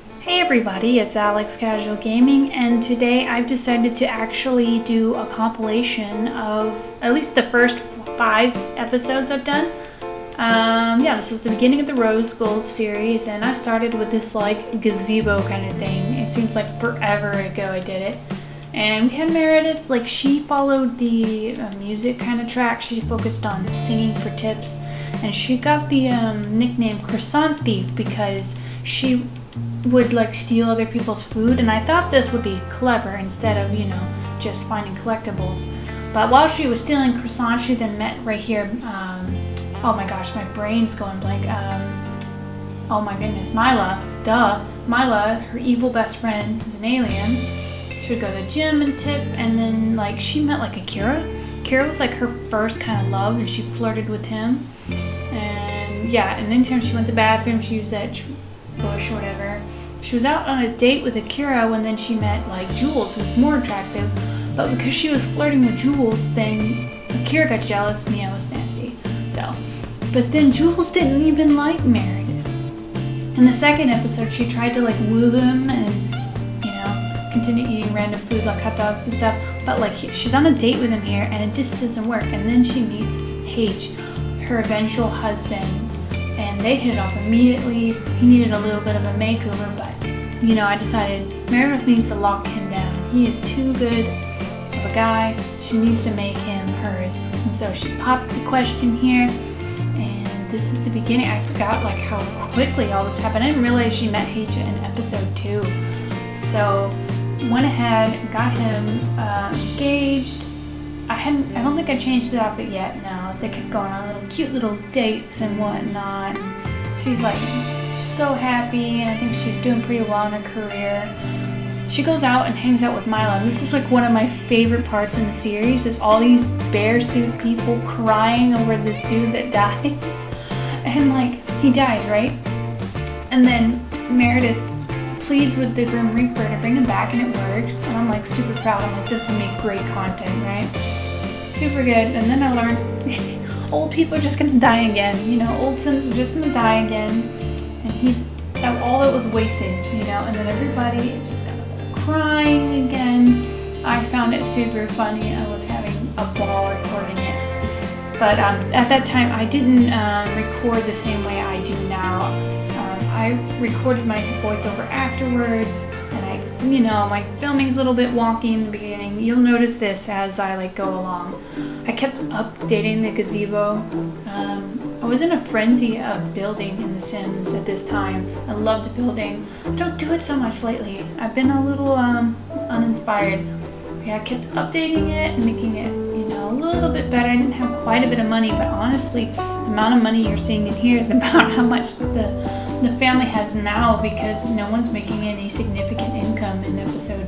Hey everybody, it's AlexCasualGaming, and today I've decided to actually do a compilation of at least the first 5 episodes I've done. This is the beginning of the Rosegold series, and I started with this like gazebo kind of thing. It seems like forever ago I did it. And we had Meredith, like she followed the music kind of track. She focused on singing for tips, and she got the nickname Croissant Thief because she would like steal other people's food, and I thought this would be clever instead of, just finding collectibles. But while she was stealing croissants, she then met right here, oh my gosh, my brain's going blank, oh my goodness, Mila, Mila, her evil best friend, who's an alien. She would go to the gym and tip, and then like she met like Akira. Akira was like her first kind of love, and she flirted with him. And anytime she went to the bathroom, she used that bush or whatever. She was out on a date with Akira when then she met like Jules, who was more attractive. But because she was flirting with Jules, then Akira got jealous and it was nasty. But then Jules didn't even like Meredith. In the second episode, she tried to like woo him and continue eating random food like hot dogs and stuff. But like she's on a date with him here and it just doesn't work. And then she meets H, her eventual husband. And they hit it off immediately. He needed a little bit of a makeover, but I decided Meredith needs to lock him down. He is too good of a guy. She needs to make him hers. And so she popped the question here, and this is the beginning. I forgot like how quickly all this happened. I didn't realize she met H in episode 2. So went ahead and got him engaged. I don't think I changed the outfit yet. No, they kept going on little cute little dates and whatnot. She's like so happy, and I think she's doing pretty well in her career. She goes out and hangs out with Mila, and this is like one of my favorite parts in the series. Is all these bear suit people crying over this dude that dies, and like he dies, right? And then Meredith pleads with the Grim Reaper to bring him back, and it works. And I'm like super proud. I'm like, this is make great content, right? Super good. And then I learned old people are just gonna die again. Old Sims are just gonna die again. And all that was wasted, and then everybody just kind of started crying again. I found it super funny. I was having a ball recording it. But at that time, I didn't record the same way I do now. I recorded my voiceover afterwards, and my filming's a little bit wonky in the beginning. You'll notice this as I go along. I kept updating the gazebo. I was in a frenzy of building in The Sims at this time. I loved building. I don't do it so much lately. I've been a little uninspired. I kept updating it and making it, a little bit better. I didn't have quite a bit of money, but honestly, the amount of money you're seeing in here is about how much the family has now, because no one's making any significant income in episode,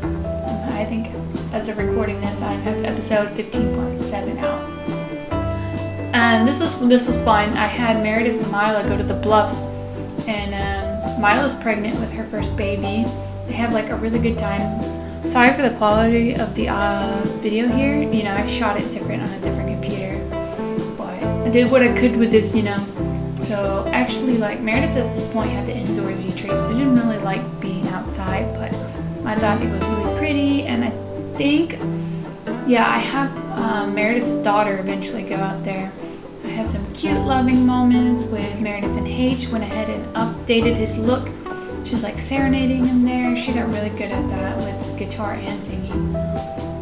I think as of recording this, I have episode 15.7 out. And this was fun. I had Meredith and Mila go to the Bluffs, and Mila's pregnant with her first baby. They have like a really good time. Sorry for the quality of the video here. I shot it different on a different computer, but I did what I could with this, So actually, like Meredith at this point had the indoorsy traits. I didn't really like being outside, but I thought it was really pretty, and I think, I have Meredith's daughter eventually go out there. I had some cute, loving moments with Meredith and H. Went ahead and updated his look. She's like serenading him there. She got really good at that with guitar and singing.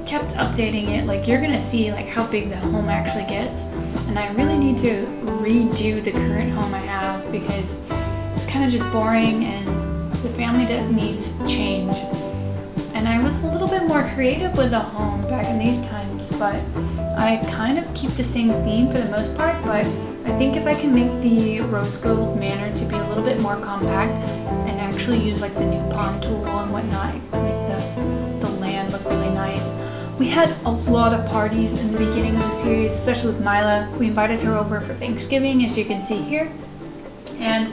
Kept updating it. Like you're gonna see like how big the home actually gets, and I really need to redo the current home I have because it's kind of just boring and the family needs change. And I was a little bit more creative with the home back in these times, but I kind of keep the same theme for the most part. But I think if I can make the Rosegold Manor to be a little bit more compact and actually use like the new pond tool and whatnot, make the land look really nice. We had a lot of parties in the beginning of the series, especially with Mila. We invited her over for Thanksgiving, as you can see here. And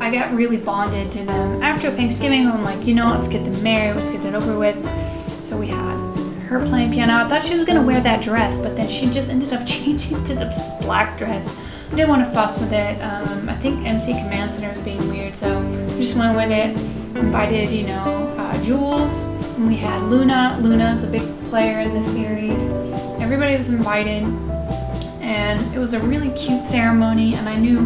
I got really bonded to them. After Thanksgiving, I'm like, let's get them married, let's get it over with. So we had her playing piano. I thought she was gonna wear that dress, but then she just ended up changing to the black dress. I didn't want to fuss with it. I think MC Command Center was being weird, so we just went with it. invited, Jules, and we had Luna. Luna's a big player in this series. Everybody was invited, and it was a really cute ceremony, and I knew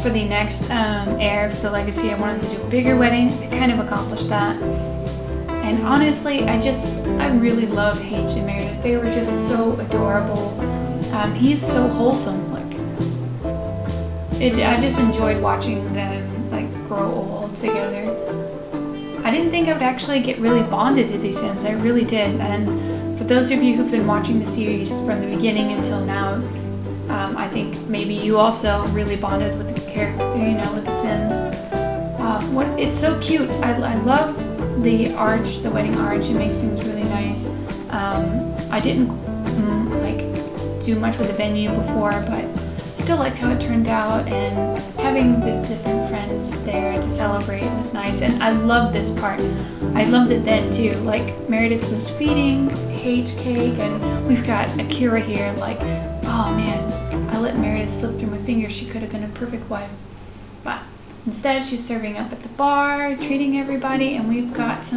for the next air for the Legacy, I wanted to do a bigger wedding. I kind of accomplished that. And honestly, I really love H and Meredith. They were just so adorable. He's so wholesome. I just enjoyed watching them grow old together. I didn't think I would actually get really bonded to these Sims. I really did. And for those of you who've been watching the series from the beginning until now, I think maybe you also really bonded with the character, with the Sims. It's so cute. I love the arch, the wedding arch. It makes things really nice. I didn't do much with the venue before, but still liked how it turned out, and having the different friends there to celebrate was nice. And I loved this part. I loved it then too. Meredith was feeding H cake, and we've got Akira here. Oh man, I let Meredith slip through my fingers. She could have been a perfect wife, but instead she's serving up at the bar, treating everybody, and we've got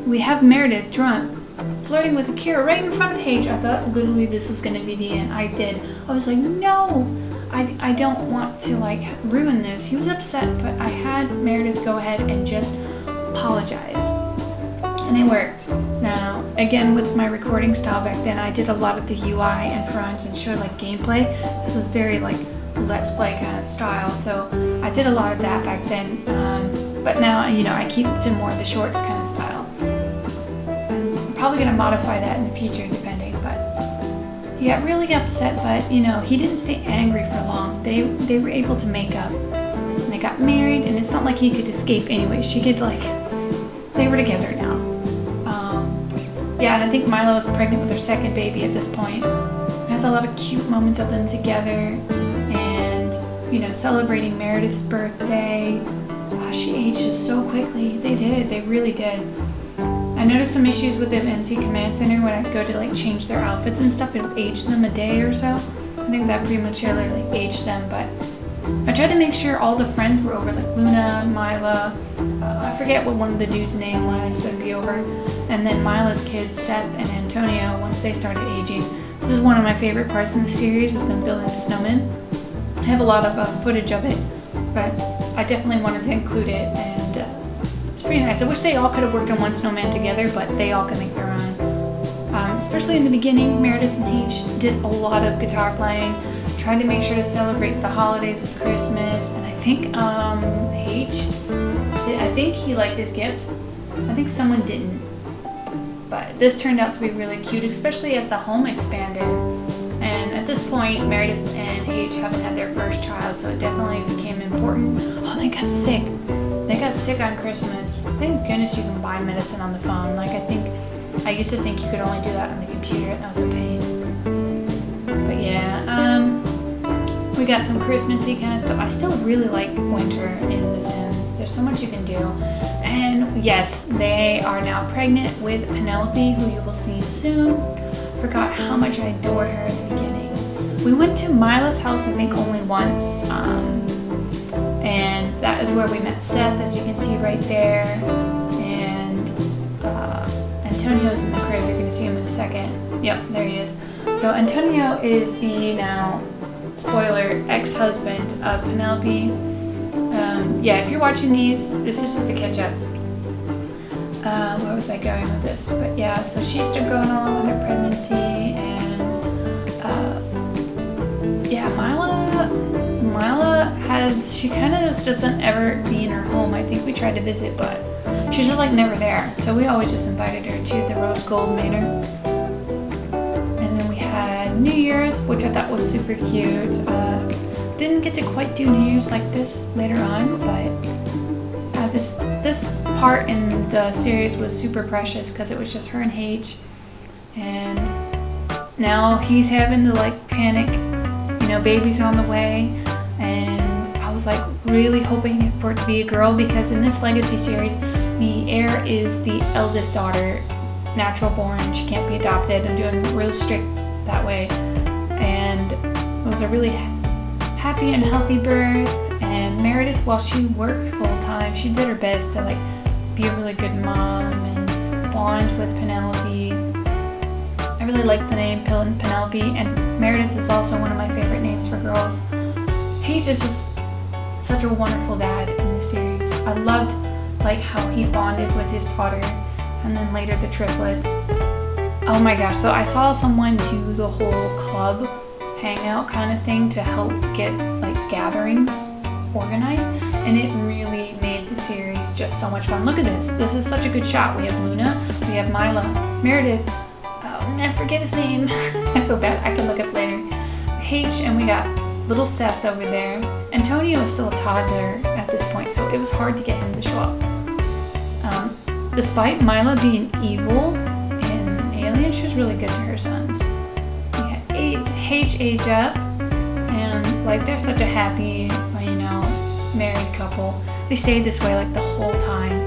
we have Meredith drunk, flirting with Akira right in front of Paige. I thought literally this was going to be the end. I was like, no, I don't want to ruin this. He was upset, but I had Meredith go ahead and just apologize. And it worked. Now, again, with my recording style back then, I did a lot of the UI in front and showed gameplay. This was very Let's Play kind of style, so I did a lot of that back then. But now, I keep to more of the shorts kind of style. Probably going to modify that in the future depending, but he got really upset, but he didn't stay angry for long. They were able to make up, and they got married, and it's not like he could escape anyway. She could they were together now. I think Milo was pregnant with her second baby at this point. It has a lot of cute moments of them together, and celebrating Meredith's birthday. She ages so quickly. They really did. I noticed some issues with the MC Command Center when I go to change their outfits and stuff. It would age them a day or so. I think that prematurely aged them, but I tried to make sure all the friends were over, Luna, Mila, I forget what one of the dudes' name was, that'd be over, and then Mila's kids, Seth and Antonio, once they started aging. This is one of my favorite parts in the series, is them building the snowman. I have a lot of footage of it, but I definitely wanted to include it, and it's pretty nice. I wish they all could have worked on one snowman together, but they all can make their own. Especially in the beginning, Meredith and H did a lot of guitar playing, tried to make sure to celebrate the holidays with Christmas, and I think I think he liked his gift. I think someone didn't. But this turned out to be really cute, especially as the home expanded. And at this point, Meredith and H haven't had their first child, so it definitely became important. Oh, they got sick. They got sick on Christmas. Thank goodness you can buy medicine on the phone. I used to think you could only do that on the computer, and that was a pain. But yeah, we got some Christmassy kind of stuff. I still really like winter in The Sims. There's so much you can do. And yes, they are now pregnant with Penelope, who you will see soon. Forgot how much I adored her in the beginning. We went to Mila's house, I think, only once. And that is where we met Seth, as you can see right there. And Antonio's in the crib. You're going to see him in a second. Yep, there he is. So Antonio is the, now, spoiler, ex-husband of Penelope. Yeah, if you're watching these, this is just a catch-up. Where was I going with this? But yeah, so she's still going along with her pregnancy, and yeah, Mila has, she kind of just doesn't ever be in her home. I think we tried to visit, but she's just never there. So we always just invited her to the Rosegold Manor. And then we had New Year's, which I thought was super cute. Didn't get to quite do New Year's like this later on, but this part in the series was super precious because it was just her and H, and now he's having to panic, babies are on the way, and I was really hoping for it to be a girl, because in this Legacy series the heir is the eldest daughter, natural born, she can't be adopted. I'm doing real strict that way, and it was a really happy and healthy birth. And Meredith, while she worked full time, time. She did her best to like be a really good mom and bond with Penelope. I really like the name Penelope, and Meredith is also one of my favorite names for girls. Paige is just such a wonderful dad in the series. I loved like how he bonded with his daughter, and then later the triplets. Oh my gosh, so I saw someone do the whole club hangout kind of thing to help get like gatherings organized, and it really made the series just so much fun. Look at this. This is such a good shot. We have Luna, we have Mila, Meredith, I forget his name. I feel bad. I can look up later. H, and we got little Seth over there. Antonio is still a toddler at this point, so it was hard to get him to show up. Despite Mila being evil and alien, she was really good to her sons. We had H age up, and like they're such a happy, you know, married couple. They stayed this way like the whole time.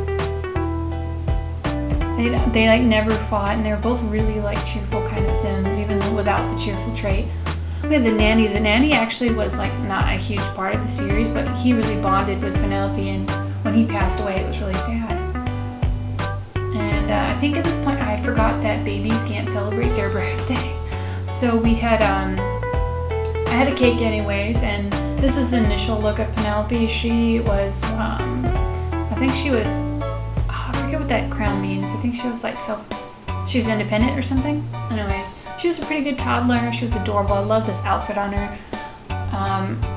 They like never fought, and they were both really like cheerful kind of Sims, even without the cheerful trait. We had the nanny. The nanny actually was like not a huge part of the series, but he really bonded with Penelope, and when he passed away, it was really sad. And I think at this point I forgot that babies can't celebrate their birthday. So we had, I had a cake anyways, and this is the initial look of Penelope. She was, I think she was, I forget what that crown means. I think she was like she was independent or something. Anyways, she was a pretty good toddler. She was adorable. I love this outfit on her.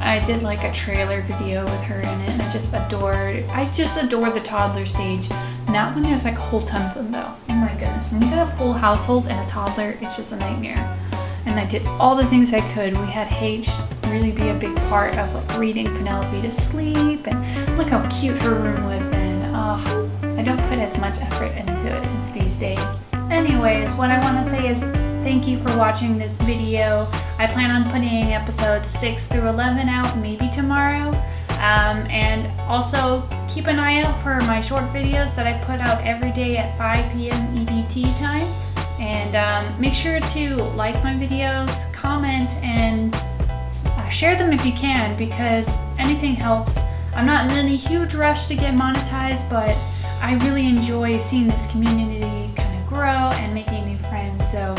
I did like a trailer video with her in it, and I just adore the toddler stage. Not when there's like a whole ton of them though. Oh my goodness. When you got a full household and a toddler, it's just a nightmare. And I did all the things I could. We had H really be a big part of like reading Penelope to sleep, and look how cute her room was then. I don't put as much effort into it these days. Anyways, what I want to say is thank you for watching this video. I plan on putting episodes 6 through 11 out maybe tomorrow. And also keep an eye out for my short videos that I put out every day at 5 p.m. EDT time. And make sure to like my videos, comment, and share them if you can, because anything helps. I'm not in any huge rush to get monetized, but I really enjoy seeing this community kind of grow and making new friends. So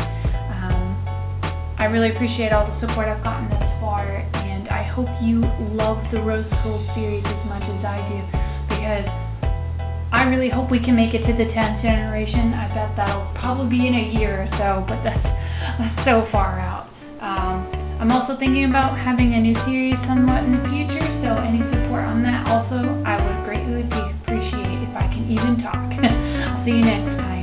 I really appreciate all the support I've gotten thus far, and I hope you love the Rosegold series as much as I do, because I really hope we can make it to the 10th generation. I bet that'll probably be in a year or so, but that's so far out. I'm also thinking about having a new series somewhat in the future, so any support on that also I would greatly appreciate if I can even talk. I'll see you next time.